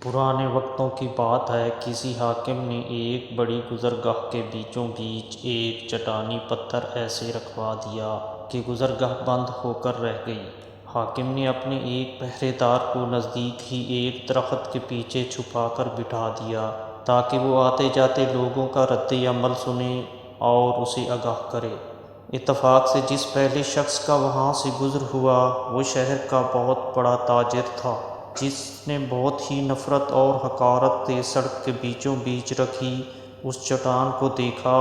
پرانے وقتوں کی بات ہے، کسی حاکم نے ایک بڑی گزرگاہ کے بیچوں بیچ ایک چٹانی پتھر ایسے رکھوا دیا کہ گزرگاہ بند ہو کر رہ گئی۔ حاکم نے اپنے ایک پہرے دار کو نزدیک ہی ایک درخت کے پیچھے چھپا کر بٹھا دیا تاکہ وہ آتے جاتے لوگوں کا رد عمل سنے اور اسے آگاہ کرے۔ اتفاق سے جس پہلے شخص کا وہاں سے گزر ہوا وہ شہر کا بہت بڑا تاجر تھا، جس نے بہت ہی نفرت اور حقارت سے سڑک کے بیچوں بیچ رکھی اس چٹان کو دیکھا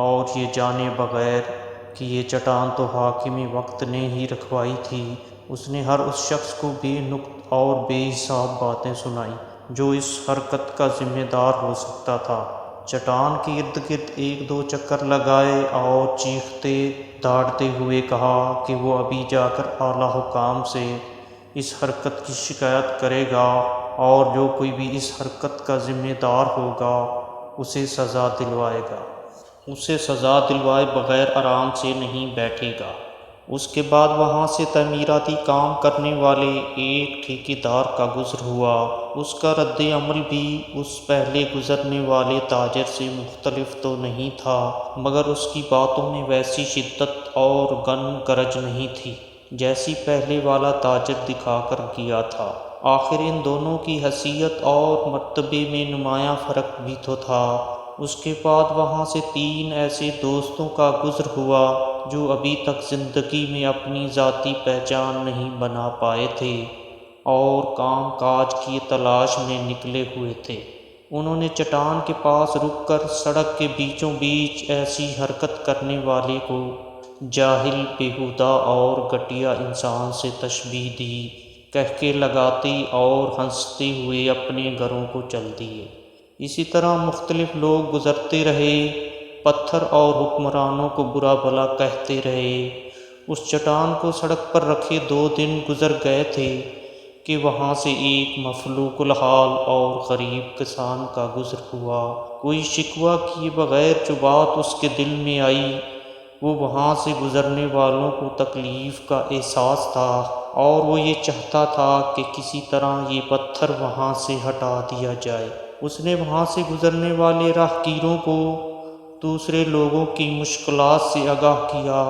اور یہ جانے بغیر کہ یہ چٹان تو حاکم وقت نے ہی رکھوائی تھی، اس نے ہر اس شخص کو بے نقط اور بے حساب باتیں سنائیں جو اس حرکت کا ذمہ دار ہو سکتا تھا۔ چٹان کے ارد گرد ایک دو چکر لگائے اور چیختے دھاڑتے ہوئے کہا کہ وہ ابھی جا کر اعلیٰ حکام سے اس حرکت کی شکایت کرے گا اور جو کوئی بھی اس حرکت کا ذمہ دار ہوگا اسے سزا دلوائے گا۔ اسے سزا دلوائے بغیر آرام سے نہیں بیٹھے گا۔ اس کے بعد وہاں سے تعمیراتی کام کرنے والے ایک ٹھیکیدار کا گزر ہوا۔ اس کا رد عمل بھی اس پہلے گزرنے والے تاجر سے مختلف تو نہیں تھا، مگر اس کی باتوں میں ویسی شدت اور گرج نہیں تھی جیسی پہلے والا تاجر دکھا کر گیا تھا۔ آخر ان دونوں کی حیثیت اور مرتبے میں نمایاں فرق بھی تو تھا۔ اس کے بعد وہاں سے تین ایسے دوستوں کا گزر ہوا جو ابھی تک زندگی میں اپنی ذاتی پہچان نہیں بنا پائے تھے اور کام کاج کی تلاش میں نکلے ہوئے تھے۔ انہوں نے چٹان کے پاس رک کر سڑک کے بیچوں بیچ ایسی حرکت کرنے والے کو جاہل، بیہودہ اور گھٹیا انسان سے تشبیہ دی، کہکے لگاتے اور ہنستے ہوئے اپنے گھروں کو چل دیے۔ اسی طرح مختلف لوگ گزرتے رہے، پتھر اور حکمرانوں کو برا بھلا کہتے رہے۔ اس چٹان کو سڑک پر رکھے 2 دن گزر گئے تھے کہ وہاں سے ایک مفلوک الحال اور غریب کسان کا گزر ہوا۔ کوئی شکوہ کیے بغیر جو بات اس کے دل میں آئی وہ وہاں سے گزرنے والوں کو تکلیف کا احساس تھا اور وہ یہ چاہتا تھا کہ کسی طرح یہ پتھر وہاں سے ہٹا دیا جائے۔ اس نے وہاں سے گزرنے والے راہگیروں کو دوسرے لوگوں کی مشکلات سے آگاہ کیا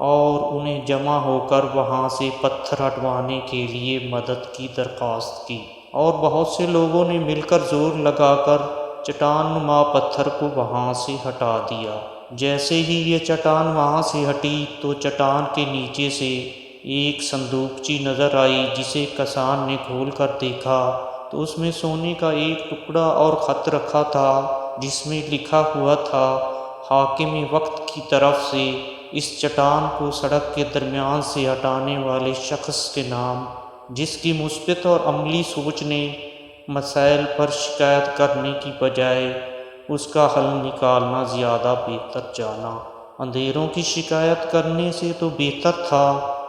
اور انہیں جمع ہو کر وہاں سے پتھر ہٹوانے کے لیے مدد کی درخواست کی، اور بہت سے لوگوں نے مل کر زور لگا کر چٹان نما پتھر کو وہاں سے ہٹا دیا۔ جیسے ہی یہ چٹان وہاں سے ہٹی تو چٹان کے نیچے سے ایک صندوقچی نظر آئی، جسے کسان نے کھول کر دیکھا تو اس میں سونے کا ایک ٹکڑا اور خط رکھا تھا جس میں لکھا ہوا تھا، حاکم وقت کی طرف سے اس چٹان کو سڑک کے درمیان سے ہٹانے والے شخص کے نام، جس کی مثبت اور عملی سوچ نے مسائل پر شکایت کرنے کی بجائے اس کا حل نکالنا زیادہ بہتر جانا۔ اندھیروں کی شکایت کرنے سے تو بہتر تھا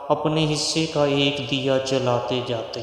اپنے حصے کا ایک دیا جلاتے جاتے۔